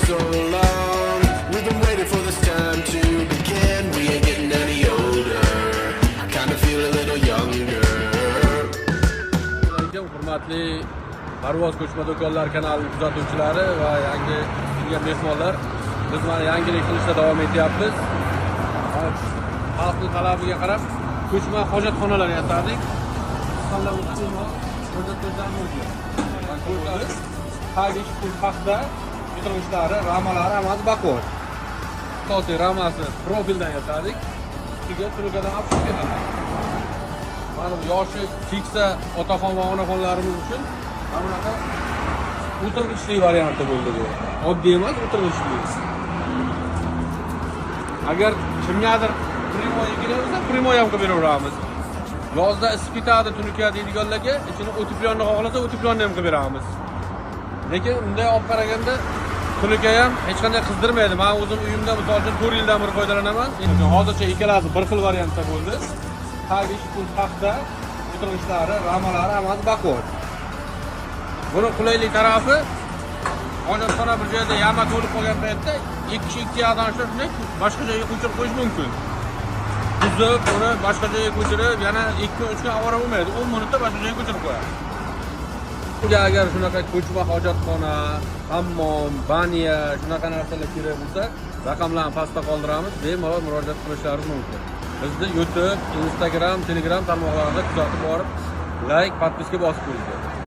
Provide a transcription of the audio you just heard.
so long. We've been waiting for this time to begin. We ain't getting any older. I kinda feel a little younger. Hurmatli Parvoz ko'chma do'konlar kanali kuzatuvchilari va yangi kelgan mehmonlar, biz mana yangilik qilishda davom etyapmiz. Xalqning talabiga qarab ko'chma hojatxonalar yasadik. Tagish pul paxta yig'ilishlari, ramalari hammasi baquvvat. Asosiy ramasi profildan yasadik. Ustiga trukadan olib keladi. Mana bu yoshi keksa otaxon va onaxonlarimiz uchun mana bunaqa o'tirg'ichli varianti bo'ldi bu. Oddiy emas, o'tirg'ichli. Agar kimgadir primoy kerak bo'lsa, primoy ham qilib beraveramiz. Yozda isib ketadi, tunuka deydiganlarga ichini o'tiplonni xohlasa, o'tiplonni ham qilib beramiz. Lekin unday olib qaraganda tunuka ham hech qanday qizdirmaydi. Men o'zim uyimda misol uchun 4 yildan beri foydalanaman. Hozircha ikkalasi bir xil variantda bo'ldi. Tagish pul paxta yig'ilishlari, ramalari hammasi baquvvat. Buni qulaylik tarafi hojatxona bir joyda yama to'lib qolgan paytda ikki kishi ikki yoqdan shunday boshqa joyga ko'chirib qo'yish mumkin. Buzib, uni boshqa joyga ko'chirib, yana 2-3 kun avvora bo'lmaydi. 10 minutda boshqa joyga ko'chirib qo'yadi. Agar shunaqa ko'chma hojatxona, hammom, banya, shunaqa narsalar kerak bo'lsa, raqamlarni pastda qoldiramiz, bemalol murojaat qilishlaringiz mumkin. Bizni YouTube, Instagram, Telegram tarmoqlarida kuzatib borib, like, podpiska bosib qo'ying.